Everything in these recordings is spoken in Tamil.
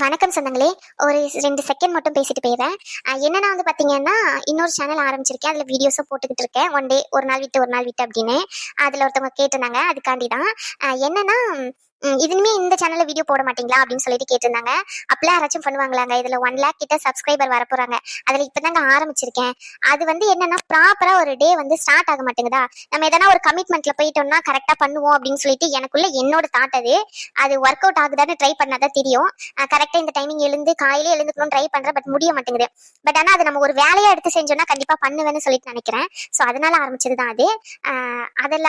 வணக்கம் சொந்தங்களே. ஒரு 2 செகண்ட் மட்டும் பேசிட்டு போயிடுறேன். என்னன்னா வந்து பார்த்தீங்கன்னா, இன்னொரு சேனல் ஆரம்பிச்சிருக்கேன். அதில் வீடியோஸும் போட்டுக்கிட்டு இருக்கேன். ஒன் டே ஒரு நாள் விட்டு ஒரு நாள் விட்டு அப்படின்னு. அதில் ஒருத்தவங்க கேட்டிருந்தாங்க. அதுக்காண்டி தான். என்னன்னா, இனிமே இந்த சேனல்ல வீடியோ போட மாட்டீங்களா அப்படின்னு சொல்லிட்டு கேட்டிருந்தாங்க. அப்பலாம் யாராச்சும் பண்ணுவாங்களாங்க? இதில் 1,00,000 கிட்ட சப்ஸ்கிரைபர் வரப்போறாங்க. அதில் இப்போதாங்க ஆரம்பிச்சிருக்கேன். அது வந்து என்னன்னா, ப்ராப்பரா ஒரு டே வந்து ஸ்டார்ட் ஆக மாட்டேங்குதா? நம்ம எதனா ஒரு கமிட்மெண்ட்ல போயிட்டோம்னா கரெக்டாக பண்ணுவோம் அப்படின்னு சொல்லிட்டு எனக்குள்ள என்னோட தாட் அது. அது ஒர்க் அவுட் ஆகுதான்னு ட்ரை பண்ணாதான் தெரியும். கரெக்டாக இந்த டைமிங் எழுந்து காலையிலே எழுந்துக்கணும்னு ட்ரை பண்ணுறேன். பட் முடிய மாட்டேங்குது. பட் ஆனால் அது நம்ம ஒரு வேலையாக எடுத்து செஞ்சோம்னா கண்டிப்பாக பண்ணுவேன்னு சொல்லிட்டு நினைக்கிறேன். ஸோ அதனால ஆரம்பிச்சது தான் அது.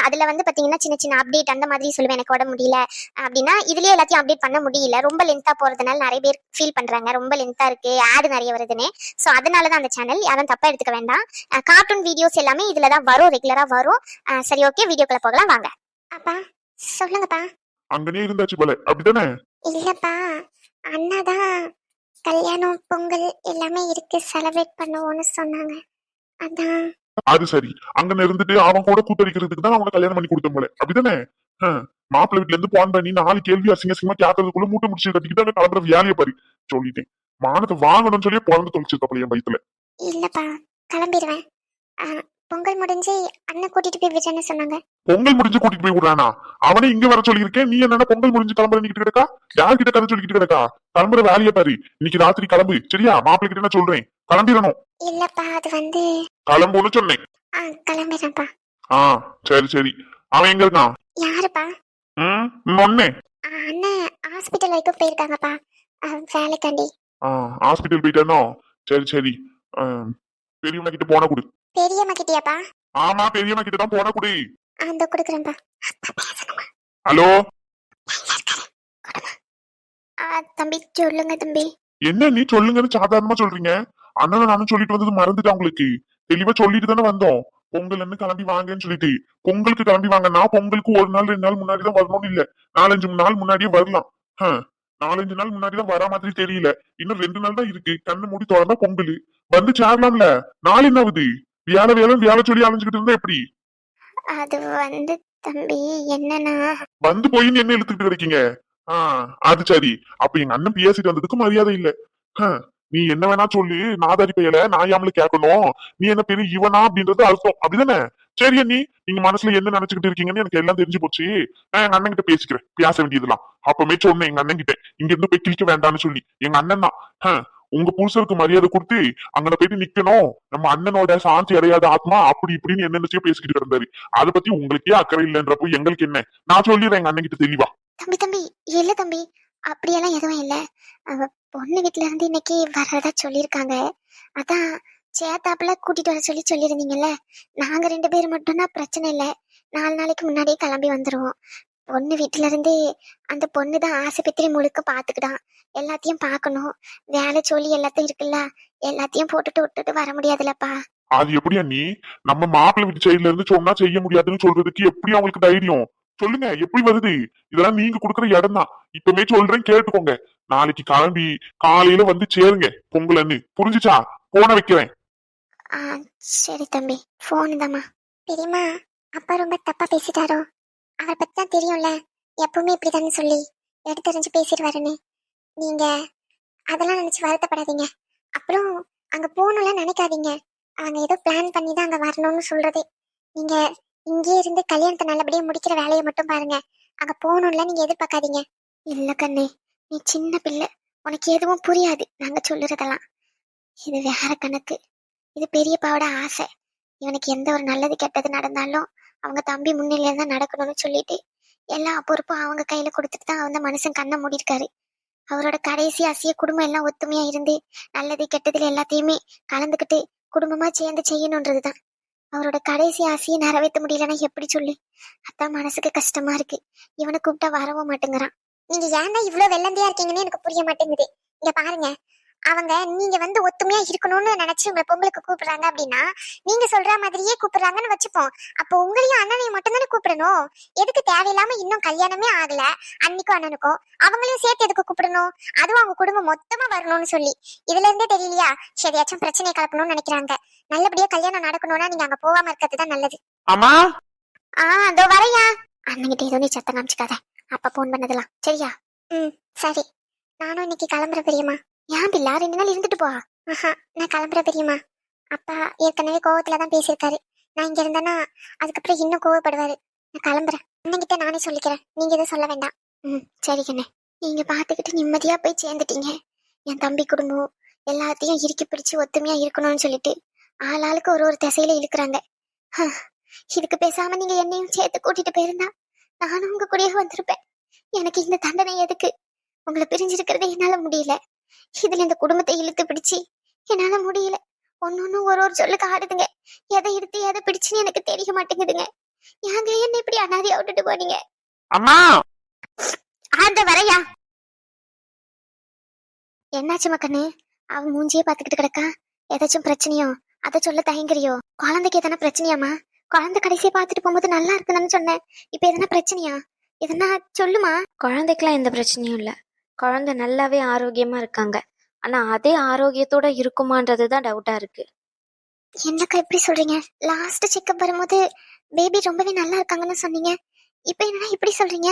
அதில் வந்து பார்த்தீங்கன்னா சின்ன சின்ன அப்டேட் அந்த மாதிரி சொல்லுவேன். எனக்கு உடம்பு முடியல அப்படின்னா இதுலயே எல்லாத்தையும் அப்டேட் பண்ண முடியல. ரொம்ப லென்த்தா போறதுனால நிறைய பேர் ஃபீல் பண்றாங்க. ரொம்ப லென்த்தா இருக்கு, ஆட் நிறைய வருதுன்னு. ஸோ அதனாலதான் அந்த சேனல். யாரும் தப்பா எடுத்துக்க வேண்டாம். கார்ட்டூன் வீடியோஸ் எல்லாமே இதுலதான் வரும், ரெகுலரா வரும். சரி, ஓகே, வீடியோக்குள்ள போகலாம் வாங்க. அப்பா சொல்லுங்கப்பா. அங்கனே இருந்தாச்சு போல, அப்படித்தானே? இல்லப்பா, அண்ணாதான் கல்யாணம் பொங்கல் எல்லாமே இருக்கு, செலிப்ரேட் பண்ணுவோம்னு சொன்னாங்க. அதான். அது சரி, அங்க இருந்துட்டு அவன் கூட கூட்டடிக்கிறதுக்கு தான் அவனை கல்யாணம் பண்ணி கொடுத்த போல, அப்படித்தானே? மாப்பிள்ளை வீட்டுல இருந்து போன் பண்ணி 4 கேள்வி அசிங்கமா கேட்கறதுக்குள்ள மூட்டை முடிச்சு கட்டிக்கிட்டு அங்க கிளம்புற வேலையை பாரு. சொல்லிட்டேன், மானத்தை வாங்கணும்னு சொல்லி பிறந்து தொலைச்சிருக்கப்பல என் வயித்துல. இல்லப்பா, கிளம்பிடுவேன். பொங்கல் முடிஞ்சு அண்ணன் கூட்டிட்டு போய் விடுறேன்னு சொன்னாங்க. பொங்கல் முடிஞ்சு கூட்டிட்டு போய் விடுறானா? அவனே இங்க வர சொல்லியிருக்கேன். நீ என்னன்னா பொங்கல் முடிஞ்சு கிளம்புற நீக்கிட்டு கிடக்கா? யார்கிட்ட கதை சொல்லிக்கிட்டு கிடக்கா? கிளம்புற வேலையை பாரு. இன்னைக்கு ராத்திரி கிளம்பு, சரியா? மாப்பிள்ளை கிட்ட நான் சொல்றேன், கிளம்பிடணும். இல்லப்பா, அது வந்து கிளம்புன்னு சொன்னேன். கிளம்பிடுறேன்ப்பா. சரி சரி. அவன் எங்க இருக்கான்? யாருப்பா? ஒன்னே அண்ணன் ஹாஸ்பிட்டல் வரைக்கும் போயிருக்காங்கப்பா, வேலைக்காண்டி. ஹாஸ்பிட்டல் போயிட்டானோ? சரி சரி. பெரியம்மா கிட்ட போன கொடு. பெரியம்மா கிட்டயாப்பா? ஆமா, பெரியம்மா கிட்ட தான் போன கொடு. அந்த கொடுக்குறேன்ப்பா. ஹலோ, தம்பி சொல்லுங்க தம்பி. என்ன நீ சொல்லுங்கன்னு சாதாரணமா சொல்றீங்க? அண்ணனை நானும் சொல்லிட்டு வந்தது மறந்துட்டா உங்களுக்கு? தெளிவா சொல்லிட்டு தானே வந்தோம். பொங்கல்னு கிளம்பி வாங்கன்னு சொல்லிட்டு. பொங்கலுக்கு கிளம்பி வாங்கன்னா பொங்கலுக்கு 1 நாள் 2 நாள் முன்னாடி தான் வரணும்னு இல்ல, 4-5 நாள் முன்னாடியே வரலாம். 4-5 நாள் முன்னாடி தான் வரா மாதிரி தெரியல. இன்னும் 2 நாள் தான் இருக்கு. கண்ணு மூடி திறந்தா பொங்கல் வந்து சேரலாம்ல. நாள் என்ன ஆகுது? வேலை வேலை சொல்லி அலைஞ்சுக்கிட்டு இருந்தா எப்படி? அது வந்து தம்பி என்னன்னா, வந்து போயின்னு என்ன இழுத்துக்கிட்டு இருக்கீங்க? அது சரி. அப்ப எங்க அண்ணன் பேசிட்டு வந்ததுக்கு மரியாதை இல்ல. நீ என்ன வேணா சொல்லு, நாதாரி பையல நாயாமல கேட்கணும். நீ என்ன பெரிய இவனா அப்படின்றது அர்த்தம், அப்படிதானே? சரி அண்ணி, நீங்க மனசுல என்ன நினைச்சுக்கிட்டு இருக்கீங்கன்னு எனக்கு எல்லாம் தெரிஞ்சு போச்சு. நான் எங்க அண்ணன் கிட்ட பேசிக்கிறேன், பேச வேண்டியதுலாம். அப்பமே சொன்னேன் எங்க அண்ணன் கிட்ட, இங்க இருந்து போய் கிழிக்க வேண்டாம்னு சொல்லி. எங்க அண்ணன் தான் உங்க புருஷருக்கு மரியாதை கொடுத்து அங்க போயிட்டு நிக்கணும். நம்ம அண்ணனோட சாந்தி அடையாத ஆத்மா அப்படி இப்படின்னு என்ன நினைச்சோ பேசிக்கிட்டு இருந்தாரு. அதை பத்தி உங்களுக்கே அக்கறை இல்லைன்றப்போ எங்களுக்கு என்ன? நான் சொல்லிடுறேன் எங்க அண்ணன் கிட்ட தெளிவா. தம்பி தம்பி இல்ல தம்பி, அப்படியெல்லாம் எதுவும் இல்ல. பொண்ணு வீட்டுல இருந்து இன்னைக்கு வரதா சொல்லியிருக்காங்க. அதான் சேத்தாப்புல கூட்டிட்டு வர சொல்லி சொல்லியிருந்தீங்கல்ல. நாங்க 2 பேர் மட்டும்னா பிரச்சனை இல்லை, 4 நாளைக்கு முன்னாடியே கிளம்பி வந்துருவோம். பொண்ணு வீட்டுல இருந்து அந்த பொண்ணு தான் ஆஸ்பத்திரி முழுக்க பாத்துக்கிட்டான். எல்லாத்தையும் பார்க்கணும், வேலை சொல்லி எல்லாத்தையும் இருக்குல்ல, எல்லாத்தையும் போட்டுட்டு விட்டுட்டு வர முடியாதுல்லப்பா. அது எப்படியா நீ நம்ம மாப்பிள்ளை வீட்டு சைடுல இருந்து சொன்னா செய்ய முடியாதுன்னு சொல்றதுக்கு எப்படி அவங்களுக்கு தைரியம்? சொல்லுங்க, எப்படி வருது? இதெல்லாம் நீங்க கொடுக்குற இடம் தான். இப்பமே சொல்றேன், கேட்டுக்கோங்க. நாளைக்கு கிளம்பி காலையில வந்து சேருங்க பொங்கலன்னு, புரிஞ்சுச்சா? போன வைக்கிறேன். சரி தம்பி, போன் தாம்மா. பெரியம்மா, அப்பா ரொம்ப தப்பா பேசிட்டாரோ? அவரை பத்தி தான் தெரியும்ல, எப்பவுமே இப்படிதான்னு சொல்லி எடுத்தறிஞ்சு பேசிடுவாருன்னு. நீங்க அதெல்லாம் நினைச்சு வருத்தப்படாதீங்க. அப்புறம் அங்க போகணும்ல நினைக்காதீங்க. அவங்க ஏதோ பிளான் பண்ணி தான் அங்க வரணும்னு சொல்றது. நீங்க இங்கே இருந்து கல்யாணத்தை நல்லபடியா முடிக்கிற வேலையை மட்டும் பாருங்க. அங்க போகணும்ல நீங்க எதிர்பார்க்காதீங்க. இல்ல கண்ணே, நீ சின்ன பிள்ளை, உனக்கு எதுவும் புரியாது நாங்க சொல்லுறதெல்லாம். இது வேற கணக்கு. இது பெரியப்பாவோட ஆசை. இவனுக்கு எந்த ஒரு நல்லது கெட்டது நடந்தாலும் அவங்க தம்பி முன்னிலையில தான் நடக்கணும்னு சொல்லிட்டு எல்லா பொறுப்பும் அவங்க கையில கொடுத்துட்டு தான் அந்த மனுஷன் கண்ணை மூடிருக்காரு. அவரோட கடைசி ஆசைய குடும்பம் எல்லாம் ஒத்துமையா இருந்து நல்லது கெட்டதுல எல்லாத்தையுமே கலந்துக்கிட்டு குடும்பமா சேர்ந்து செய்யணுன்றதுதான். அவரோட கடைசி ஆசையை நிறைவேற்ற முடியலன்னா எப்படி சொல்லு? அதான் மனசுக்கு கஷ்டமா இருக்கு. இவனை கூப்பிட்டா வரவும் மாட்டேங்கிறான். நீங்க ஏன்டா இவ்வளவு வெள்ளந்தியா இருக்கீங்கன்னு எனக்கு புரிய மாட்டேங்குது. இங்க பாருங்க, அவங்க நீங்க வந்து ஒத்துமையா இருக்கணும்னு நினைச்சு உங்களை பொங்கலுக்கு கூப்பிடுறாங்க அப்படின்னா நீங்க சொல்ற மாதிரியே கூப்பிடுறாங்கன்னு வச்சுப்போம். அப்போ உங்களையும் அண்ணனையும் மட்டும் தானே கூப்பிடணும். எதுக்கு தேவையில்லாம இன்னும் கல்யாணமே ஆகல அன்னைக்கும் அண்ணனுக்கும் அவங்களையும் சேர்த்து எதுக்கு கூப்பிடணும்? அதுவும் அவங்க குடும்பம் மொத்தமா வரணும்னு சொல்லி இதுல இருந்தே தெரியலையா? சரியாச்சும் பிரச்சனையை கலப்பணும்னு நினைக்கிறாங்க. நல்லபடியா கல்யாணம் நடக்கணும்னா நீங்க அங்க போகாம இருக்கிறதுதான் நல்லது. ஆமா, அதோ வரையா. அண்ணங்கிட்ட ஏதோ நீ சத்தம் காமிச்சுக்காத. அப்ப போன் பண்ணதெல்லாம் சரியா? சரி. நானும் இன்னைக்கு கிளம்புறேன் பெரியம்மா. ஏன் பிள்ளை 2 நாள் இருந்துட்டு போ. ஆஹா, நான் கிளம்புறேன் பெரியம்மா. அப்பா ஏற்கனவே கோவத்துல தான் பேசியிருக்காரு. நான் இங்க இருந்தேன்னா அதுக்கப்புறம் இன்னும் கோவப்படுவாரு. நான் கிளம்புறேன். அண்ணன்கிட்ட நானே சொல்லிக்கிறேன், நீங்க எதுவும் சொல்ல வேண்டாம். சரி கண்ணே. நீங்க பாத்துக்கிட்டு நிம்மதியா போய் சேர்ந்துட்டீங்க. என் தம்பி குடும்பம் எல்லாத்தையும் இறுக்கி பிடிச்சு ஒத்துமையா இருக்கணும்னு சொல்லிட்டு ஆளாளுக்கு ஒரு ஒரு திசையில இழுக்கிறாங்க. இதுக்கு பேசாம நீங்க என்னையும் சேர்த்து கூட்டிட்டு போயிருந்தா நானும் உங்க கூடயே வந்திருப்பேன். எனக்கு இந்த தண்டனை எதுக்கு? உங்களை பிரிஞ்சிருக்கிறத என்னால முடியல. இதுல இந்த குடும்பத்தை இழுத்து பிடிச்சு என்னால முடியல. ஒன்னொன்னு ஒரு ஒரு சொல்லுக்கு ஆடுதுங்க. எதை எடுத்து எதை பிடிச்சுன்னு எனக்கு தெரிய மாட்டேங்குதுங்க. ஏங்க என்ன இப்படி அனாதையா விட்டுட்டு போனீங்க? அம்மா அந்த வரையா என்னாச்சு மக்கனு? அவன் மூஞ்சியே பாத்துக்கிட்டு கிடக்கா. ஏதாச்சும் பிரச்சனையோ? அதை சொல்ல தயங்குறியோ? குழந்தைக்கு எதனா பிரச்சனையாமா? குழந்தை கடைசியை பாத்துட்டு போகும்போது நல்லா இருக்குன்னு சொன்னேன். இப்ப எதனா பிரச்சனையா? எதனா சொல்லுமா. குழந்தைக்கெல்லாம் எந்த பிரச்சனையும் இல்லை. குழந்தை நல்லாவே ஆரோக்கியமா இருக்காங்க. ஆனா அதே ஆரோக்கியத்தோட இருக்குமான்றதுதான் டவுட்டா இருக்கு. என்னக்கா இப்படி சொல்றீங்க? லாஸ்ட் செக்அப் வரும்போது பேபி ரொம்பவே நல்லா இருக்காங்கன்னு சொன்னீங்க. இப்ப என்னன்னா இப்படி சொல்றீங்க?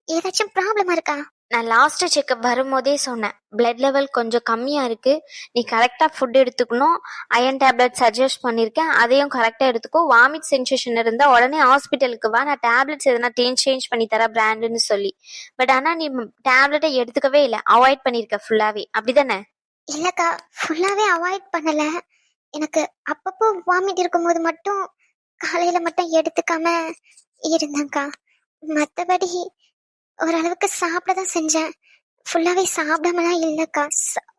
ஏதாச்சும் ப்ராப்ளமா இருக்கா? நான் லாஸ்ட் செக்அப் வரும்போதே சொன்னேன், பிளட் லெவல் கொஞ்சம் கம்மியா இருக்கு, நீ கரெக்டா ஃபுட் எடுத்துக்கணும், அயன் டேப்லெட் சஜஸ்ட் பண்ணிருக்கேன், அதையும் கரெக்டா எடுத்துக்கோ, வாமிட் சென்சேஷன் இருந்தா உடனே ஹாஸ்பிட்டலுக்கு வா, நான் டேப்லெட்ஸ் எதனா சேஞ்ச் பண்ணி தர பிராண்டுன்னு சொல்லி. பட் ஆனா நீ டேப்லெட்டை எடுத்துக்கவே இல்லை, அவாய்ட் பண்ணிருக்க ஃபுல்லாவே, அப்படிதானே? இல்லக்கா, ஃபுல்லாவே அவாய்ட் பண்ணல. எனக்கு அப்பப்போ வாமிட் இருக்கும்போது மட்டும் காலையில மட்டும் எடுத்துக்காம இருந்தேன்க்கா. மத்தபடி ஓரளவுக்கு சாப்பிடதான் செஞ்சேன். ஃபுல்லாவே சாப்பிடாமலாம் இல்லக்கா,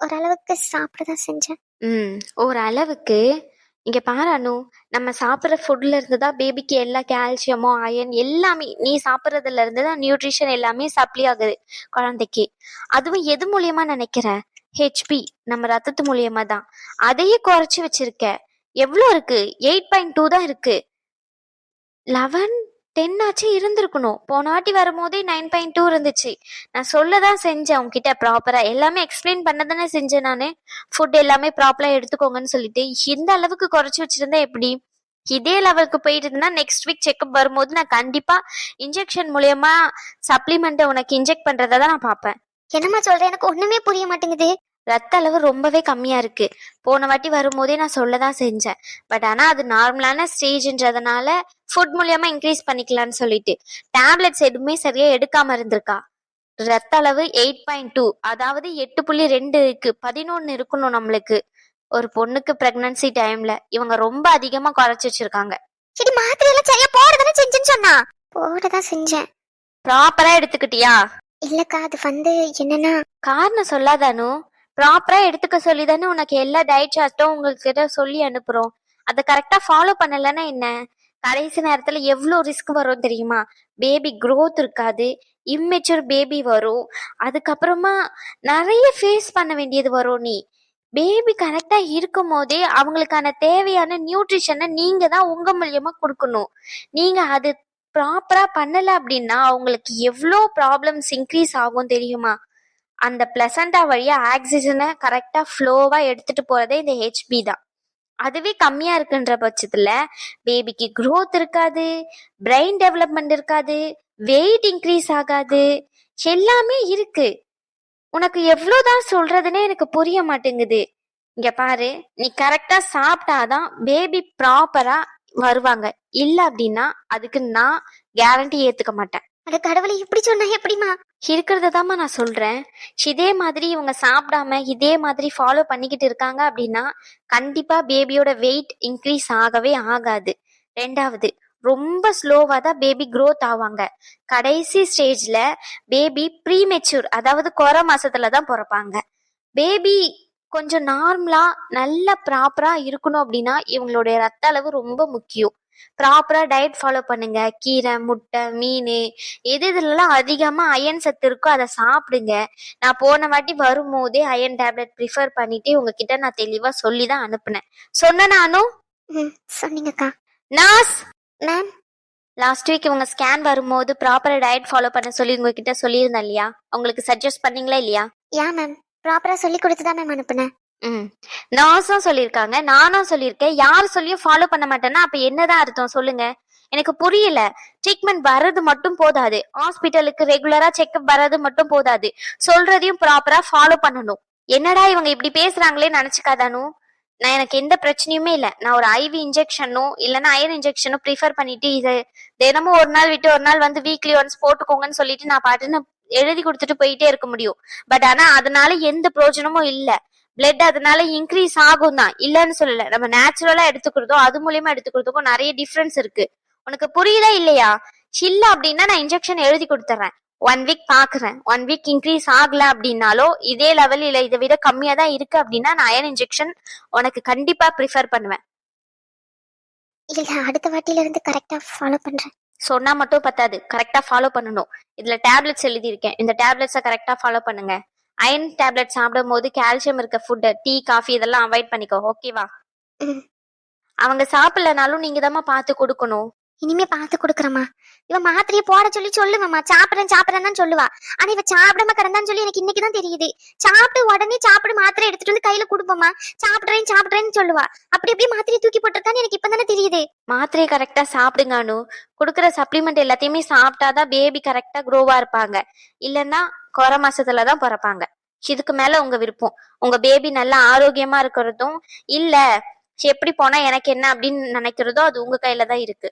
ஓரளவுக்கு சாப்பிடதான் செஞ்சேன். ஓரளவுக்கு. இங்க பாரு அனு, நம்ம சாப்பிட்ற ஃபுட்ல இருந்து தான் பேபிக்கு எல்லா கால்சியமும் அயன் எல்லாமே, நீ சாப்பிட்றதுல இருந்து தான் நியூட்ரிஷன் எல்லாமே சப்ளை ஆகுது குழந்தைக்கு. அதுவும் எது மூலியமா நினைக்கிற? ஹெச்பி, நம்ம ரத்தத்து மூலியமா தான். அதையே குறைச்சி வச்சிருக்க. எவ்வளோ இருக்கு? 8.2 தான் இருக்கு. 11 10 ஆச்சு இருந்திருக்கணும். போன வாட்டி வரும்போதே 9.2 இருந்துச்சு. நான் சொல்லதான் செஞ்சேன் உங்ககிட்ட, ப்ராப்பரா எல்லாமே எக்ஸ்பிளைன் பண்ணதானே செஞ்சேன் நானு. ஃபுட் எல்லாமே ப்ராப்பரா எடுத்துக்கோங்கன்னு சொல்லிட்டு. இந்த அளவுக்கு குறைச்சி வச்சிருந்தா எப்படி? இதே லெவலுக்கு போயிட்டு இருந்தா நெக்ஸ்ட் வீக் செக்அப் வரும்போது நான் கண்டிப்பா இன்ஜெக்ஷன் மூலியமா சப்ளிமெண்ட் உனக்கு இன்ஜெக்ட் பண்றதை தான் நான் பார்ப்பேன். என்னம்மா சொல்றேன்? எனக்கு ஒண்ணுமே புரிய மாட்டேங்குது. ரத்த அளவு ரொம்பவே கம்மியா இருக்கு. போன வாட்டி வரும்போதே நான் சொல்லதான் செஞ்சேன். பட் ஆனா அது நார்மலான ஸ்டேஜ்ன்றதுனால ஃபுட் மூலியமா இன்க்ரீஸ் பண்ணிக்கலாம்னு சொல்லிட்டு டேப்லெட்ஸ் எதுவுமே சரியா எடுக்காம இருந்திருக்கா. ரத்த அளவு 8.2, அதாவது 8.2 இருக்கு. 11 இருக்கணும் நம்மளுக்கு ஒரு பொண்ணுக்கு பிரெக்னன்சி டைம்ல. இவங்க ரொம்ப அதிகமா குறைச்சி வச்சிருக்காங்க. சரி, மாத்திரை எல்லாம் சரியா போடதானே செஞ்சேன்னு சொன்னா. போடதான் செஞ்சேன். ப்ராப்பரா எடுத்துக்கிட்டியா? இல்லக்கா, அது என்னன்னா காரணம் சொல்லாதானு. ப்ராப்பரா எடுத்துக்க சொல்லி தானே உனக்கு எல்லா டயட் சார்ட்டும் உங்ககிட்ட சொல்லி அனுப்புறோம். அதை கரெக்டா ஃபாலோ பண்ணலன்னா என்ன? கடைசி நேரத்துல எவ்வளவு ரிஸ்க் வரும் தெரியுமா? பேபி growth இருக்காது, இம்மெச்சூர் பேபி வரும், அதுக்கப்புறமா நிறைய ஃபேஸ் பண்ண வேண்டியது வரும். நீ பேபி கரெக்டா இருக்கும் போதே அவங்களுக்கான தேவையான நியூட்ரிஷனை நீங்க தான் உங்க மூலியமா கொடுக்கணும். நீங்க அது ப்ராப்பரா பண்ணல அப்படின்னா அவங்களுக்கு எவ்வளோ ப்ராப்ளம்ஸ் இன்க்ரீஸ் ஆகும் தெரியுமா? அந்த பிளசண்டா வழியா ஆக்சிஜனை கரெக்டா ஃப்ளோவா எடுத்துட்டு போறதே இந்த ஹெச்பி தான். அதுவே கம்மியா இருக்குன்ற பட்சத்துல பேபிக்கு growth இருக்காது, பிரெயின் டெவலப்மெண்ட் இருக்காது, வெயிட் இன்க்ரீஸ் ஆகாது, எல்லாமே இருக்கு. உனக்கு எவ்வளவுதான் சொல்றதுன்னே எனக்கு புரிய மாட்டேங்குது. இங்க பாரு, நீ கரெக்டா சாப்பிட்டாதான் பேபி ப்ராப்பரா வருவாங்க. இல்ல அப்படின்னா அதுக்கு நான் கேரண்டி ஏத்துக்க மாட்டேன். அட கடவுளை, இப்படி சொன்னா எப்படிமா? இருக்கிறதாமா நான் சொல்றேன். இதே மாதிரி இவங்க சாப்பிடாம இதே மாதிரி ஃபாலோ பண்ணிக்கிட்டு இருக்காங்க அப்படின்னா கண்டிப்பா பேபியோட வெயிட் இன்க்ரீஸ் ஆகவே ஆகாது. ரெண்டாவது, ரொம்ப ஸ்லோவா தான் பேபி growth ஆவாங்க. கடைசி ஸ்டேஜ்ல பேபி ப்ரீமெச்சூர், அதாவது குறை மாசத்துல தான் பிறப்பாங்க. பேபி கொஞ்சம் நார்மலா நல்லா ப்ராப்பரா இருக்கணும் அப்படின்னா இவங்களுடைய ரத்த அளவு ரொம்ப முக்கியம். ப்ராப்பரா டயட் ஃபாலோ பண்ணுங்க. கீரை, முட்டை, மீன், இதுலலாம் அதிகமா அயன் சத்து இருக்கோ அதை சாப்பிடுங்க. நான் போன வாட்டி வரும்போதே அயன் டேப்லெட் ப்ரிஃபர் பண்ணிட்டு உங்ககிட்ட நான் தெளிவா சொல்லிதான் அனுப்புனேன். சொன்ன நானும் சொன்னீங்கக்கா. நாஸ் மேம், லாஸ்ட் வீக் இவங்க ஸ்கேன் வரும்போது ப்ராப்பரா டயட் ஃபாலோ பண்ண சொல்லி உங்ககிட்ட சொல்லியிருந்தேன் இல்லையா? உங்களுக்கு சஜஸ்ட் பண்ணீங்களா இல்லையா? யா மேம், ப்ராப்பரா சொல்லி கொடுத்துதான் மேம் அனுப்புனேன். நர்ஸும் சொல்லியிருக்காங்க, நானும் சொல்லியிருக்கேன். யார் சொல்லியும் ஃபாலோ பண்ண மாட்டேன்னா அப்ப என்னதான் அர்த்தம் சொல்லுங்க? எனக்கு புரியல. ட்ரீட்மெண்ட் வர்றது மட்டும் போதாது, ஹாஸ்பிட்டலுக்கு ரெகுலரா செக்அப் வர்றது மட்டும் போதாது, சொல்றதையும் ப்ராப்பரா ஃபாலோ பண்ணணும். என்னடா இவங்க இப்படி பேசுறாங்களே நினைச்சுக்காதானு. நான் எனக்கு எந்த பிரச்சனையுமே இல்லை. நான் ஒரு ஐவி இன்ஜெக்ஷனோ இல்லைன்னா அயன் இன்ஜெக்ஷனோ ப்ரிஃபர் பண்ணிட்டு இது தினமும் ஒரு நாள் விட்டு ஒரு நாள் வந்து வீக்லி ஒன்ஸ் போட்டுக்கோங்கன்னு சொல்லிட்டு நான் பாட்டுன்னு எழுதி கொடுத்துட்டு போயிட்டே இருக்க முடியும். பட் ஆனா அதனால எந்த பிரயோஜனமும் இல்ல. பிளட் அதனால இன்க்ரீஸ் ஆகும் தான், இல்லன்னு சொல்லல. நம்ம நேச்சுரலா எடுத்துக்கிறதோ அது மூலியமா எடுத்துக்கிறதுக்கும் நிறைய டிஃபரன்ஸ் இருக்கு. உனக்கு புரியுதா இல்லையா? இல்ல அப்படின்னா நான் இன்ஜெக்ஷன் எழுதி கொடுத்துறேன், 1 வீக் பாக்குறேன். 1 வீக் இன்க்ரீஸ் ஆகல அப்படின்னாலோ இதே லெவல் இல்ல இதை விட கம்மியா தான் இருக்கு அப்படின்னா நான் அயன் இன்ஜெக்ஷன் உனக்கு கண்டிப்பா ப்ரிஃபர் பண்ணுவேன். இல்ல அடுத்த வாட்டில இருந்து கரெக்டா ஃபாலோ பண்றேன். சொன்னா மட்டும் பத்தாது, கரெக்டா ஃபாலோ பண்ணணும். இதுல டேப்லெட்ஸ் எழுதியிருக்கேன், இந்த டேப்லெட்ஸை கரெக்டா ஃபாலோ பண்ணுங்க. அயன் டேப்லெட் சாப்பிடும் போது கால்சியம் இருக்க ஃபுட், டீ காஃபி இதெல்லாம் அவாய்ட் பண்ணிக்கோ, ஓகேவா? ம். அவங்க சாப்பிடலனாலும் நீங்க தாம்மா பார்த்து கொடுக்கணும். இனிமே பார்த்து கொடுக்குறமா. இவ மாத்திரையை போட சொல்லி சொல்லுவாமா, சாப்பிட்றேன்னு தான் சொல்லுவா. ஆனா இவ சாப்பிடாம கிடந்தான்னு சொல்லி எனக்கு இன்னைக்குதான் தெரியுது. சாப்பிட்டு உடனே சாப்பிடு மாத்திரை எடுத்துட்டு வந்து கையில கொடுப்போமா, சாப்பிட்றேன்னு சொல்லுவா. அப்படி அப்படியே மாத்திரையை தூக்கி போட்டிருக்கான்னு எனக்கு இப்பதானே தெரியுது. மாத்திரையை கரெக்டா சாப்பிடுங்க அனு. கொடுக்குற சப்ளிமெண்ட் எல்லாத்தையுமே சாப்பிட்டாதான் பேபி கரெக்டா க்ரோவா இருப்பாங்க, இல்லைன்னா குறை மாசத்துலதான் பிறப்பாங்க. இதுக்கு மேல உங்க விருப்பம். உங்க பேபி நல்லா ஆரோக்கியமா இருக்கிறதும் இல்ல எப்படி போனா எனக்கு என்ன அப்படின்னு நினைக்கிறதோ அது உங்க கையில தான் இருக்கு.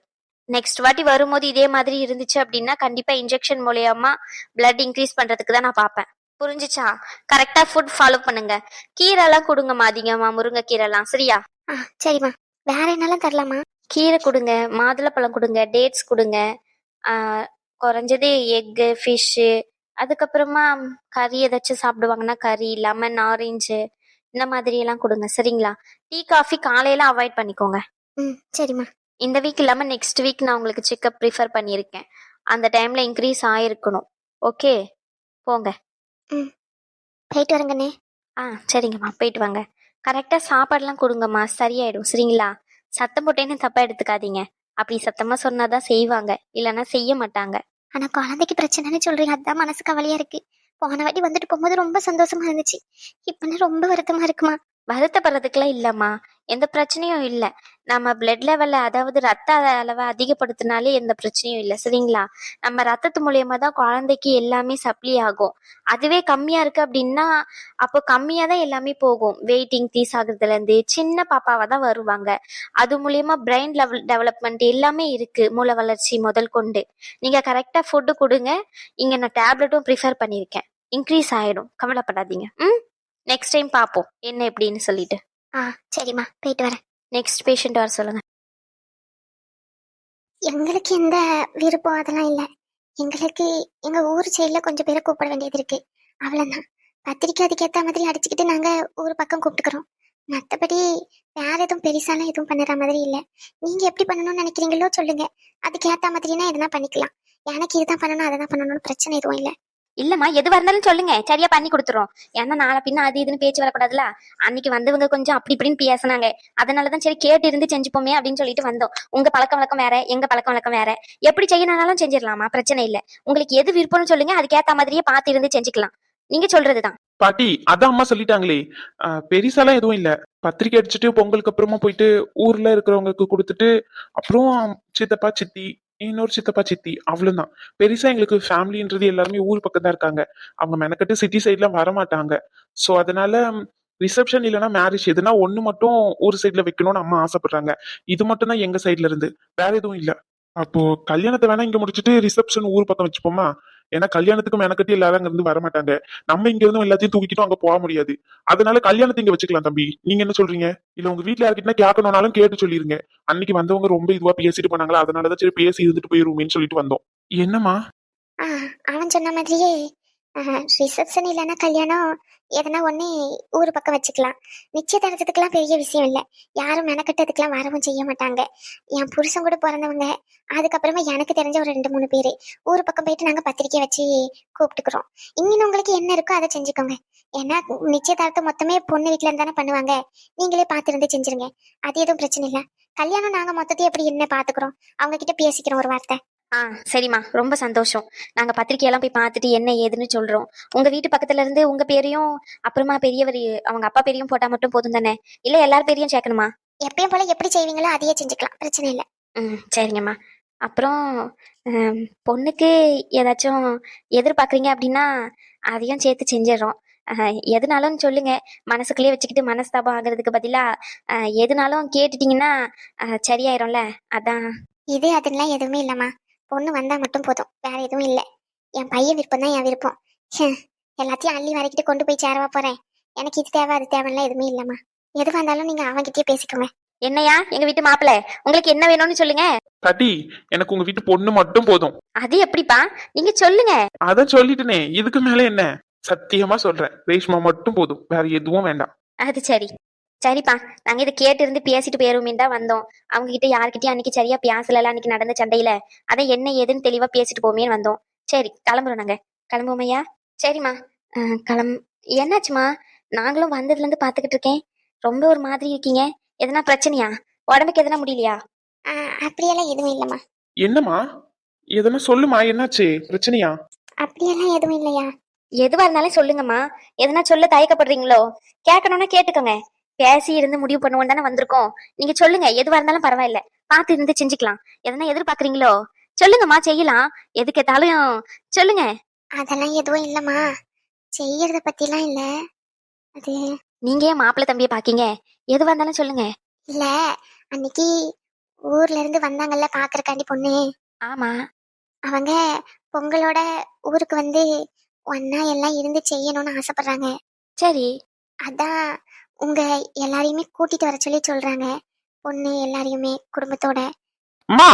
நெக்ஸ்ட் வாட்டி வரும்போது இதே மாதிரி இருந்துச்சு அப்படின்னா கண்டிப்பா இன்ஜெக்ஷன் மூலியமா பிளட் இன்க்ரீஸ் பண்றதுக்கு தான் நான் பார்ப்பேன். புரிஞ்சுச்சா? கரெக்டா ஃபுட் ஃபாலோ பண்ணுங்க. கீரை எல்லாம் கொடுங்கம்மா அதிகமா, முருங்கை கீரை எல்லாம், சரியா? சரிம்மா. வேற என்னெல்லாம் தரலாமா? கீரை கொடுங்க, மாதுளப்பழம் கொடுங்க, டேட்ஸ் கொடுங்க, குறைஞ்சது எக்கு, ஃபிஷ்ஷு, அதுக்கப்புறமா கறி ஏதாச்சும் சாப்பிடுவாங்கன்னா கறி, லெமன், ஆரஞ்சு இந்த மாதிரி எல்லாம் கொடுங்க, சரிங்களா? டீ காஃபி காலையில அவாய்ட் பண்ணிக்கோங்க. சரிம்மா. இந்த வீக் இல்லாம நெக்ஸ்ட் வீக் நான் உங்களுக்கு செக்அப் ப்ரிஃபர் பண்ணியிருக்கேன். அந்த டைம்ல இன்க்ரீஸ் ஆயிருக்கணும். ஓகே, போங்க. போயிட்டு வரங்கண்ணே. சரிங்கம்மா, போயிட்டு வாங்க. கரெக்டா சாப்பாடுலாம் கொடுங்கம்மா, சரியாயிடும், சரிங்களா? சத்தம் போட்டேன்னு தப்பா எடுத்துக்காதீங்க. அப்படி சத்தமா சொன்னாதான் செய்வாங்க, இல்லைன்னா செய்ய மாட்டாங்க. ஆனா குழந்தைக்கு பிரச்சனைன்னு சொல்றீங்க, அதுதான் மனசு கவலையா இருக்கு. போன வாட்டி வந்துட்டு போகும்போது ரொம்ப சந்தோஷமா இருந்துச்சு, இப்ப ரொம்ப வருத்தமா இருக்குமா. வருத்தப்படுறதுக்குலாம் இல்லம்மா, எந்த பிரச்சனையும் இல்லை. நம்ம பிளட் லெவல்ல, அதாவது ரத்த அளவை அதிகப்படுத்தினாலே எந்த பிரச்சனையும் இல்லை, சரிங்களா? நம்ம ரத்தத்து மூலியமா தான் குழந்தைக்கு எல்லாமே சப்ளை ஆகும். அதுவே கம்மியா இருக்கு அப்படின்னா அப்போ கம்மியா தான் எல்லாமே போகும். வெயிட் இன்க்ரீஸ் ஆகுறதுல இருந்து சின்ன பாப்பாவா தான் வருவாங்க. அது மூலியமா பிரெயின் லெவல் டெவலப்மெண்ட் எல்லாமே இருக்கு, மூளை வளர்ச்சி முதல் கொண்டு. நீங்க கரெக்டா ஃபுட்டு கொடுங்க. இங்க நான் டேப்லெட்டும் ப்ரிஃபர் பண்ணியிருக்கேன், இன்க்ரீஸ் ஆயிடும், கவலைப்படாதீங்க. நெக்ஸ்ட் டைம் பார்ப்போம் என்ன எப்படின்னு சொல்லிட்டு. சரிம்மா, போயிட்டு வரேன். நெக்ஸ்ட் பேஷண்ட் வர சொல்லுங்க. எங்களுக்கு எந்த விருப்பம் அதெல்லாம் இல்லை. எங்களுக்கு எங்க ஊர் சைட்ல கொஞ்சம் பேரை கூப்பிட வேண்டியது இருக்கு, அவ்வளவுதான். பத்திரிக்கை அதுக்கேற்ற மாதிரி அடிச்சுக்கிட்டு நாங்க ஊர் பக்கம் கூப்பிட்டுக்கிறோம். மற்றபடி வேற எதுவும் பெருசாலாம் எதுவும் பண்ணுற மாதிரி இல்லை. நீங்க எப்படி பண்ணணும்னு நினைக்கிறீங்களோ சொல்லுங்க, அதுக்கேற்ற மாதிரினா எதுனா பண்ணிக்கலாம். எனக்கு இதுதான் பண்ணணும் அதை தான் பண்ணணும்னு பிரச்சனை எதுவும் இல்லை. இல்லம்மா, எதுவா இருந்தாலும் சொல்லுங்க, சரியா பண்ணி கொடுத்துரும். ஏன்னா நாளை பின்ன அது இதுன்னு பேச்சு வரக்கூடாதுல. அன்னைக்கு வந்தவங்க கொஞ்சம் அப்படி இப்படின்னு பேசினாங்க, அதனாலதான் சரி கேட்டு இருந்து செஞ்சுப்போமே அப்படின்னு சொல்லிட்டு வந்தோம். உங்க பழக்கம் வழக்கம் வேற, எங்க பழக்கம் வழக்கம் வேற. எப்படி செய்யணும்னாலும் செஞ்சிடலாமா, பிரச்சனை இல்லை. உங்களுக்கு எது விருப்பம்னு சொல்லுங்க, அதுக்கேத்த மாதிரியே பார்த்து இருந்து செஞ்சுக்கலாம். நீங்க சொல்றதுதான். பாட்டி, அதான் அம்மா சொல்லிட்டாங்களே. பெருசாலாம் எதுவும் இல்ல. பத்திரிக்கை அடிச்சுட்டு பொங்கலுக்கு அப்புறமா போயிட்டு ஊர்ல இருக்கிறவங்களுக்கு கொடுத்துட்டு அப்புறம் சித்தப்பா சித்தி, இன்னொரு சித்தப்பா சித்தி, அவ்வளவுதான். பெருசா எங்களுக்கு ஃபேமிலின்றது எல்லாருமே ஊர் பக்கம் தான் இருக்காங்க. அவங்க மெனக்கட்டு சிட்டி சைட்ல வர மாட்டாங்க. சோ அதனால ரிசப்ஷன் இல்லைன்னா மேரேஜ் எதுனா ஒண்ணு மட்டும் ஊர் சைட்ல வைக்கணும்னு அம்மா ஆசைப்படுறாங்க. இது மட்டும் தான் எங்க சைட்ல இருந்து, வேற எதுவும் இல்ல. அப்போ கல்யாணத்தை வேணா இங்க முடிச்சுட்டு ரிசப்ஷன் ஊர் பக்கம் வச்சுப்போமா? ஏன்னா கல்யாணத்துக்கு மெனக்கட்டி எல்லாரும் அங்க இருந்து வர மாட்டாங்க. நம்ம இங்க இருந்தும் எல்லாத்தையும் தூக்கிட்டும் அங்க போக முடியாது. அதனால கல்யாணத்தை இங்க வச்சுக்கலாம் தம்பி. நீங்க என்ன சொல்றீங்க? இல்ல உங்க வீட்டுல யார்கிட்ட கேட்கணும்னாலும் கேட்டு சொல்லிருங்க. அன்னைக்கு வந்தவங்க ரொம்ப இதுவா பேசிட்டு போனாங்களா, அதனாலதான் சரி பேசி இருந்துட்டு போயிருவோமேன்னு சொல்லிட்டு வந்தோம். என்னம்மா? அவன் சொன்ன மாதிரியே ரிசப்ஷன் இல்லைன்னா கல்யாணம் எதனா ஒண்ணு ஊர் பக்கம் வச்சுக்கலாம். நிச்சயதார்த்தத்துக்குலாம் பெரிய விஷயம் இல்லை, யாரும் மெனக்கட்டதுக்கெல்லாம் வரவும் செய்ய மாட்டாங்க. என் புருஷன் கூட பிறந்தவங்க, அதுக்கப்புறமா எனக்கு தெரிஞ்ச ஒரு 2-3 பேரு ஊர் பக்கம் போயிட்டு நாங்க பத்திரிக்கை வச்சு கூப்பிட்டுக்கிறோம். இன்னும் உங்களுக்கு என்ன இருக்கோ அதை செஞ்சுக்கோங்க. ஏன்னா நிச்சயதார்த்தம் மொத்தமே பொண்ணு வீட்டுல இருந்தானே பண்ணுவாங்க, நீங்களே பார்த்து இருந்து செஞ்சிருங்க, அது எதுவும் பிரச்சனை இல்லை. கல்யாணம் நாங்க மொத்தத்தையும் எப்படி என்ன பாத்துக்கிறோம், அவங்க கிட்ட பேசிக்கிறோம் ஒரு வார்த்தை. சரிம்மா, ரொம்ப சந்தோஷம். நாங்க பத்திரிக்கையெல்லாம் போய் பார்த்துட்டு என்ன ஏதுன்னு சொல்றோம். உங்க வீட்டு பக்கத்துல இருந்து உங்க பேரையும் அப்புறமா பெரியவர் அவங்க அப்பா பேரையும் போட்டா மட்டும் போதும் தானே, இல்ல எல்லார் பேரையும் சேர்க்கணுமா? எப்பயும் போல எப்படி செய்வீங்களோ அதையே செஞ்சுக்கலாம், பிரச்சனை இல்லை. சரிங்கம்மா. அப்புறம் பொண்ணுக்கு ஏதாச்சும் எதிர்பார்க்குறீங்க அப்படின்னா அதையும் சேர்த்து செஞ்சிடறோம். எதுனாலும் சொல்லுங்க, மனசுக்குள்ளேயே வச்சுக்கிட்டு மனஸ்தாபம் ஆகுறதுக்கு பதிலாக எதுனாலும் கேட்டுட்டீங்கன்னா சரியாயிரும்ல, அதான். இது அதெல்லாம் எதுவுமே இல்லம்மா. பொண்ணு வந்தா மட்டும் போதும், வேற எதுவும் இல்லை. என் பையன் விருப்பம் தான் என் விருப்பம். எல்லாத்தையும் அள்ளி வரைக்கிட்டு கொண்டு போய் சேரவா போறேன். எனக்கு இது தேவை அது தேவைலாம் எதுவுமே இல்லம்மா. எதுவாக இருந்தாலும் நீங்க அவன்கிட்டயே பேசிக்கோங்க. என்னையா எங்க வீட்டு மாப்பிள்ளை, உங்களுக்கு என்ன வேணும்னு சொல்லுங்க. பாட்டி, எனக்கு உங்க வீட்டு பொண்ணு மட்டும் போதும். அது எப்படிப்பா, நீங்க சொல்லுங்க. அதான் சொல்லிட்டேனே, இதுக்கு மேல என்ன? சத்தியமா சொல்றேன், ரேஷ்மா மட்டும் போதும், வேற எதுவும் வேண்டாம். அது சரி. சரிப்பா, நாங்க இதை கேட்டு இருந்து பேசிட்டு போயிருவோமேன்னு தான் வந்தோம். அவங்க கிட்ட யார்கிட்டயும் அன்னைக்கு சரியா பேசல, அன்னைக்கு நடந்த சண்டையில. அதை என்ன ஏதுன்னு தெளிவா பேசிட்டு போமேன்னு வந்தோம். சரி, கிளம்புறோம் நாங்க. கிளம்புவோம் ஐயா. சரிம்மா. என்னாச்சுமா? நாங்களும் வந்ததுல இருந்து பாத்துக்கிட்டு இருக்கேன், ரொம்ப ஒரு மாதிரி இருக்கீங்க. எதனா பிரச்சனையா? உடம்புக்கு எதனா முடியலையா? அப்படியெல்லாம் எதுவும் இல்லம்மா. என்னம்மா? எதனா சொல்லுமா, என்னாச்சு? பிரச்சனையா? அப்படியெல்லாம் எதுவும் இல்லையா. எதுவா இருந்தாலும் சொல்லுங்கம்மா. எதனா சொல்ல தயக்கப்படுறீங்களோ? கேட்கணும்னா கேட்டுக்கோங்க. பேசி இருந்து முடிவு பண்ணுவோம் தானே வந்திருக்கோம். நீங்க சொல்லுங்க, எதுவா இருந்தாலும் பரவாயில்ல, பார்த்து இருந்து செஞ்சுக்கலாம். எதனா எதிர்பார்க்குறீங்களோ சொல்லுங்கம்மா, செய்யலாம். எது கேட்டாலும் சொல்லுங்க. அதெல்லாம் எதுவும் இல்லம்மா, செய்யறத பத்திலாம் இல்ல. அது நீங்க ஏன் மாப்பிள்ளை தம்பியை பாக்கீங்க? எதுவா இருந்தாலும் சொல்லுங்க. இல்ல, அன்னைக்கு ஊர்ல இருந்து வந்தாங்கல்ல பாக்குறக்காண்டி பொண்ணு. ஆமா. அவங்க பொங்கலோட ஊருக்கு வந்து ஒன்னா எல்லாம் இருந்து செய்யணும்னு ஆசைப்படுறாங்க. சரி. அதான் உங்க எல்லாரையுமே கூட்டிட்டு வர சொல்லி சொல்றாங்க. பொண்ணு எல்லாரையுமே குடும்பத்தோட. அம்மா,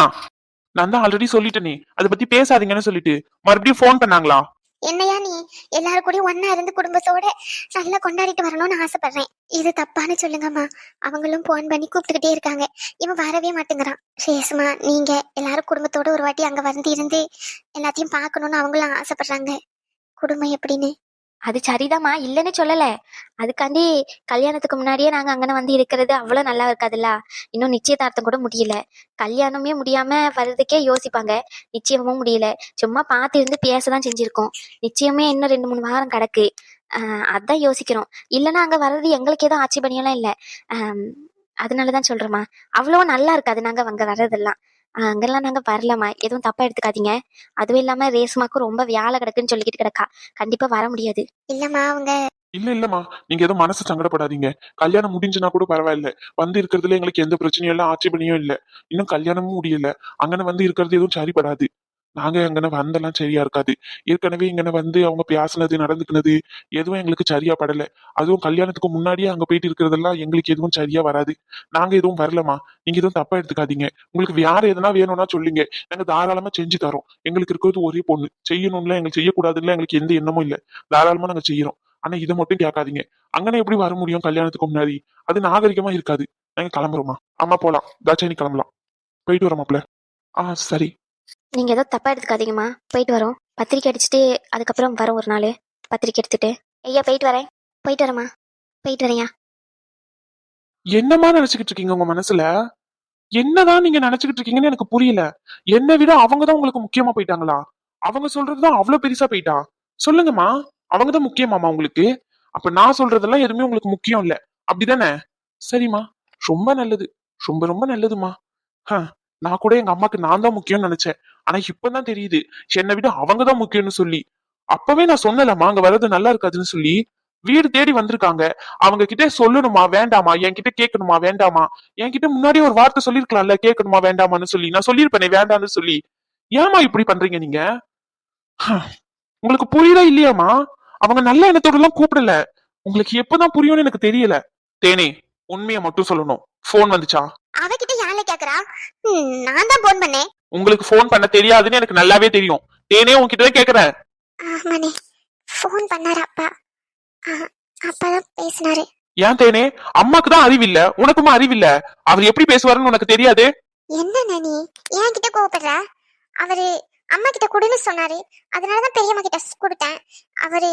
நான் தான் ஆல்ரெடி சொல்லிட்டேனே, அதை பத்தி பேசாதீங்கன்னு சொல்லிட்டு மறுபடியும் ஃபோன் பண்ணாங்களா? என்னையா நீ எல்லாரும் கூடயும் ஒன்னா இருந்து குடும்பத்தோட நல்லா கொண்டாடிட்டு வரணும்னு ஆசைப்படுறேன். இது தப்பான்னு சொல்லுங்கம்மா. அவங்களும் போன் பண்ணி கூப்பிட்டுக்கிட்டே இருக்காங்க, இவன் வரவே மாட்டேங்கிறான். ரேஸ்மா, நீங்க எல்லாரும் குடும்பத்தோட ஒரு வாட்டி அங்க வந்து இருந்து எல்லாத்தையும் பார்க்கணும்னு அவங்களும் ஆசைப்படுறாங்க. குடும்பம் எப்படின்னு. அது சரிதாம்மா, இல்லைன்னு சொல்லல. அதுக்காண்டி கல்யாணத்துக்கு முன்னாடியே நாங்க அங்கன வந்து இருக்கிறது அவ்வளவு நல்லா இருக்காதுல்ல. இன்னும் நிச்சயதார்த்தம் கூட முடியல. கல்யாணமே முடியாம வர்றதுக்கே யோசிப்பாங்க, நிச்சயமும் முடியல. சும்மா பார்த்து இருந்து பேசதான் செஞ்சிருக்கோம். நிச்சயமே இன்னும் 2-3 வாரம் கிடக்கு. அதான் யோசிக்கிறோம். இல்லைன்னா அங்க வர்றது எங்களுக்கு எதுவும் ஆட்சேபணியெல்லாம் இல்லை. அதனாலதான் சொல்றேம்மா, அவ்வளோ நல்லா இருக்காது நாங்க அங்க வர்றதெல்லாம். அங்கெல்லாம் நாங்க வரலாமா, எதுவும் தப்பா எடுத்துக்காதீங்க. அதுவும் இல்லாம ரேஸ்மாக்கும் ரொம்ப வேலை கிடக்குன்னு சொல்லிக்கிட்டு கிடக்கா, கண்டிப்பா வர முடியாது. இல்லம்மா அவங்க இல்லம்மா, நீங்க எதுவும் மனசு சங்கடப்படாதீங்க. கல்யாணம் முடிஞ்சுனா கூட பரவாயில்ல, வந்து இருக்கிறதுல எங்களுக்கு எந்த பிரச்சனையும் இல்ல, ஆட்சேபனையும் இல்ல. இன்னும் கல்யாணமும் முடியல, அங்கன வந்து இருக்கிறது எதுவும் சரிப்படாது. நாங்க அங்கன வந்தெல்லாம் சரியா இருக்காது. ஏற்கனவே இங்கன வந்து அவங்க பேசினது நடந்துக்கினது எதுவும் எங்களுக்கு சரியா படல. அதுவும் கல்யாணத்துக்கு முன்னாடியே அங்க போயிட்டு இருக்கிறதெல்லாம் எங்களுக்கு எதுவும் சரியா வராது. நாங்க எதுவும் வரலமா, நீங்க எதுவும் தப்பா எடுத்துக்காதீங்க. உங்களுக்கு வேற எதனா வேணும்னா சொல்லுங்க, நாங்க தாராளமா செஞ்சு தரோம். எங்களுக்கு இருக்கிறது ஒரே பொண்ணு, செய்யணும்ல, எங்களுக்கு செய்யக்கூடாதுல்ல எங்களுக்கு எந்த எண்ணமும் இல்ல. தாராளமா நாங்க செய்யறோம். ஆனா இதை மட்டும் கேட்காதீங்க. அங்கன எப்படி வர முடியும் கல்யாணத்துக்கு முன்னாடி? அது நாகரிகமா இருக்காது. நாங்க கிளம்புறோமா? அம்மா போலாம், தாட்சாயணி கிளம்பலாம். போயிட்டு வரோமாப்ல. சரி. நீங்க ஏதோ தப்பா எடுத்துக்காதீங்கம்மா, போயிட்டு வரோம். பத்திரிக்கை அடிச்சுட்டு அதுக்கப்புறம் வரோம் ஒரு நாள். பத்திரிக்கை எடுத்துட்டு ஐயா போயிட்டு வரேன். போயிட்டு வரேம்மா. போயிட்டு வரேன்யா. என்னமா நினைச்சுக்கிட்டு இருக்கீங்க உங்க மனசுல? என்னதான் நீங்க நினைச்சுக்கிட்டு இருக்கீங்கன்னு எனக்கு புரியல. என்னை விட அவங்கதான் உங்களுக்கு முக்கியமா போயிட்டாங்களா? அவங்க சொல்றதுதான் அவ்வளவு பெருசா போயிட்டா? சொல்லுங்கம்மா, அவங்கதான் முக்கியமாமா உங்களுக்கு? அப்ப நான் சொல்றதெல்லாம் எதுவுமே உங்களுக்கு முக்கியம் இல்ல, அப்படிதானே? சரிம்மா, ரொம்ப நல்லது, ரொம்ப ரொம்ப நல்லதுமா. நான் கூட எங்க அம்மாக்கு நான் தான் முக்கியம்னு நினைச்சேன். ஆனா இப்பதான் தெரியுது என்னை விட அவங்கதான் முக்கியம்னு சொல்லி. அப்பவே நான் சொன்னலம்மா, அங்க வர்றது நல்லா இருக்காதுன்னு சொல்லி. வீடு தேடி வந்திருக்காங்க, அவங்க கிட்ட சொல்லணுமா வேண்டாமா? என்கிட்ட கேட்கணுமா வேண்டாமா? என்கிட்ட முன்னாடியே ஒரு வார்த்தை சொல்லிருக்கலாம்ல, கேட்கணுமா வேண்டாமான்னு சொல்லி. நான் சொல்லியிருப்பேனே வேண்டாம்னு சொல்லி. ஏமா இப்படி பண்றீங்க நீங்க? உங்களுக்கு புரியல இல்லையாமா? அவங்க நல்ல எண்ணத்தோட எல்லாம் கூப்பிடல. உங்களுக்கு எப்பதான் புரியும்னு எனக்கு தெரியல. தேனே, உண்மையை மட்டும் சொல்லணும், போன் வந்துச்சா? அவகிட்ட யாரை கேக்குறா? நான் தான் போன் பண்ணேன். உங்களுக்கு போன் பண்ண தெரியாதுன்னு எனக்கு நல்லாவே தெரியும். தேனே, உன்கிட்ட கேக்குறேன். ஆமாண்ணே, போன் பண்ணாரு அப்பா. அப்பதான் பேசினாரு. ஏன் தேனே, அம்மாக்கு தான் அறிவில்ல, உனக்குமா அறிவில்ல? அவர் எப்படி பேசுவாருன்னு உனக்கு தெரியாது? என்ன நீ என் கிட்ட கோவப்படுற? அவரு அம்மா கிட்ட கொடுன்னு சொன்னாரு, அதனாலதான் பெரியம்மா கிட்ட கொடுத்தேன். அவரு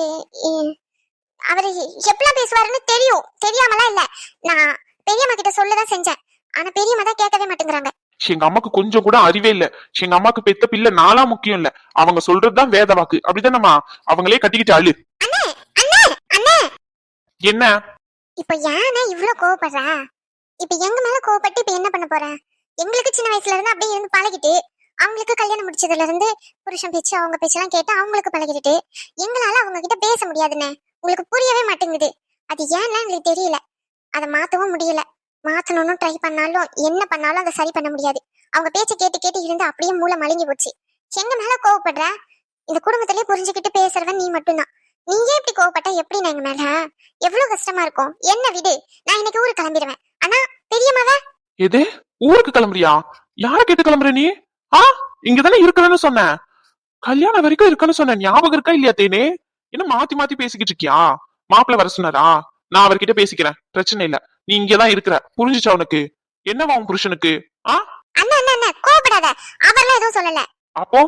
அவரு எப்படிலாம் பேசுவாருன்னு தெரியும், தெரியாமலாம் இல்ல. நான் பெரியம்மா கிட்ட சொல்லதான் செஞ்சேன், ஆனா பெரியம்மா தான் கேட்கவே மாட்டேங்கிறாங்க. எங்க அம்மாக்கு கொஞ்சம் கூட அறிவே இல்ல. எங்க அம்மாக்கு பெத்த பிள்ளை நாளா முக்கியம் இல்ல, அவங்க சொல்றதுதான் வேத வாக்கு, அப்படிதானம்மா? அவங்களே கட்டிக்கிட்டு அழு. அண்ணே அண்ணே அண்ணே, என்ன இப்ப ஏன்னா இவ்ளோ கோவப்படுற? இப்ப எங்க மேல கோவப்பட்டு இப்ப என்ன பண்ண போற? எங்களுக்கு சின்ன வயசுல இருந்து அப்படியே இருந்து பழகிட்டு அவங்களுக்கு கல்யாணம் முடிச்சதுல இருந்து புருஷன் பேச்சு அவங்க பேச்செல்லாம் கேட்டு அவங்களுக்கு பழகிட்டு எங்களால அவங்க கிட்ட பேச முடியாதுண்ணே. உங்களுக்கு புரியவே மாட்டேங்குது. அது ஏன்னா எங்களுக்கு தெரியல. அதை மாத்தவும் முடியல. மாத்தணும்னு ட்ரை பண்ணாலும் என்ன பண்ணாலும் அதை சரி பண்ண முடியாது. அவங்க பேச்சை கேட்டு கேட்டு இருந்து அப்படியே மூளை மழுங்கி போச்சு. எங்க மேல கோவப்படுற? இந்த குடும்பத்திலேயே புரிஞ்சுக்கிட்டு பேசுறவன் நீ மட்டும்தான். நீயே இப்படி கோவப்பட்டா எப்படி எங்க மேல? எவ்வளவு கஷ்டமா இருக்கும். என்ன விடு, நான் இன்னைக்கு ஊருக்கு கிளம்பிடுவேன். ஆனா பெரியம்மாவ எது ஊருக்கு கிளம்புறியா? யார கேட்டு கிளம்புற நீ? ஆ இங்கதானே இருக்கிறேன்னு சொன்னேன். கல்யாணம் வரைக்கும் இருக்கன்னு சொன்னேன். ஞாபகம் இருக்கா இல்லையா தேனே? என்ன மாத்தி மாத்தி பேசிக்கிட்டு இருக்கியா? மாப்பிள்ள வர சொன்னாரா? நான் அவர்கிட்ட பேசிக்கிறேன், பிரச்சனை இல்ல. நீ இங்கதான் இருக்கிற, புரிஞ்சுச்சா உனக்கு? என்னவா உன் புருஷனுக்கு? ஆ அண்ணா அண்ணா அண்ணா கோவப்படாத. அவர்லாம் எதுவும் சொல்லல. அப்போ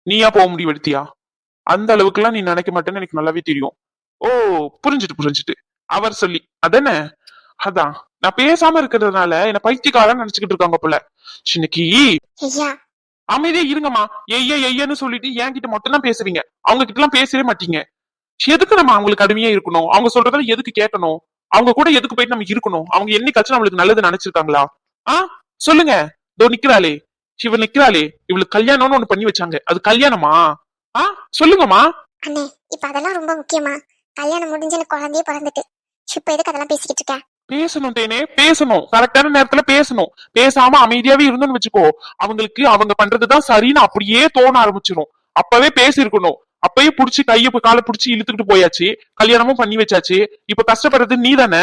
நீயா போக முடிவு எடுத்தியா? அந்த அளவுக்கு எல்லாம் நீ நினைக்க மாட்டேன்னு எனக்கு நல்லாவே தெரியும். ஓ புரிஞ்சுட்டு அவர் சொல்லி அதானே? அதான் நான் பேசாம இருக்கிறதுனால என்ன பைத்தியக்காரன் நினைச்சுக்கிட்டு இருக்காங்க போல. இன்னைக்கு ஐயா அமைதியா இருங்கம்மா. ஐயன்னு சொல்லிட்டு என்கிட்ட மட்டும் தான் பேசுறீங்க, அவங்க கிட்ட எல்லாம் பேசவே மாட்டீங்க. எதுக்கு நம்ம அவங்களுக்கு கடுமையா இருக்கணும்? அவங்க சொல்றதால எதுக்கு கேட்கணும்? அவங்க கூட எதுக்கு போயிட்டு நம்ம இருக்கணும்? அவங்க என்னைக்காச்சும் நம்மளுக்கு நல்லது நினைச்சிருக்காங்களா? ஆ சொல்லுங்க. இதோ நிக்கிறாளே, இவள் நிக்கிறாளே, இவளுக்கு கல்யாணம்னு ஒண்ணு பண்ணி வச்சாங்க, அது கல்யாணமா? ஆ சொல்லுங்கம்மா. அண்ணே, இப்ப அதெல்லாம் ரொம்ப முக்கியமா? கல்யாணம் முடிஞ்சு எனக்கு குழந்தையே பிறந்துட்டு இப்ப எதுக்கு அதெல்லாம் பேசிக்கிட்டு இருக்க? பேசணும் தேனே, பேசணும். கரெக்டான நேரத்துல பேசணும். பேசாம அமைதியாவே இருந்தோம்னு வச்சுக்கோ, அவங்களுக்கு அவங்க பண்றதுதான் சரின்னு அப்படியே தோண ஆரம்பிச்சிடும். அப்பவே பேசிருக்கணும். அப்பயே புடிச்சு கைய காலை புடிச்சு இழுத்துக்கிட்டு போயாச்சு, கல்யாணமும் பண்ணி வச்சாச்சு. இப்ப கஷ்டப்படுறது நீ தானே.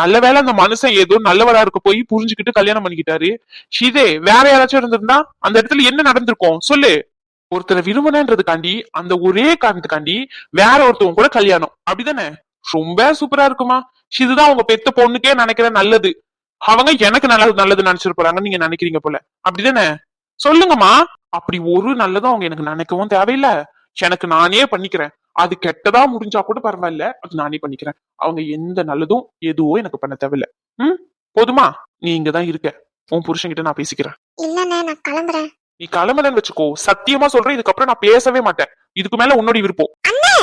நல்ல வேளை அந்த மனுஷன் ஏதோ நல்லவரா இருக்க போய் புரிஞ்சுக்கிட்டு கல்யாணம் பண்ணிக்கிட்டாரு. இதே வேற யாராச்சும் இருந்திருந்தா அந்த இடத்துல என்ன நடந்திருக்கும் சொல்லு? ஒருத்தரை விரும்பினன்றதுக்காண்டி, அந்த ஒரே காரணத்துக்காண்டி வேற ஒருத்தவங்க கூட கல்யாணம், அப்படிதானே? ரொம்ப சூப்பரா இருக்குமா? இதுதான் அவங்க பெத்த பொண்ணுக்கே நினைக்கிற நல்லது. அவங்க எனக்கு நல்லது நினைச்சிருப்பாங்க நீங்க நினைக்கிறீங்க போல, அப்படிதானே? சொல்லுங்கம்மா. அப்படி ஒரு நல்லதும் அவங்க எனக்கு நினைக்கவும் தேவையில்லை. எனக்கு நானே பண்ணிக்கிறேன். அது கெட்டதா முடிஞ்சா கூட பரவாயில்ல, அது நானே பண்ணிக்கிறேன். அவங்க எந்த நல்லதும் எதுவோ எனக்கு பண்ண தேவையில்ல. போதுமா? நீ இங்கதான் இருக்க, உன் புருஷன்கிட்ட நான் பேசிக்கிறேன். இல்லண்ணே, நான் கிளம்புறேன். நீ கிளம்பலன்னு வச்சுக்கோ, சத்தியமா சொல்றேன், இதுக்கப்புறம் நான் பேசவே மாட்டேன். இதுக்கு மேல உன்னோட விருப்பம். அண்ணே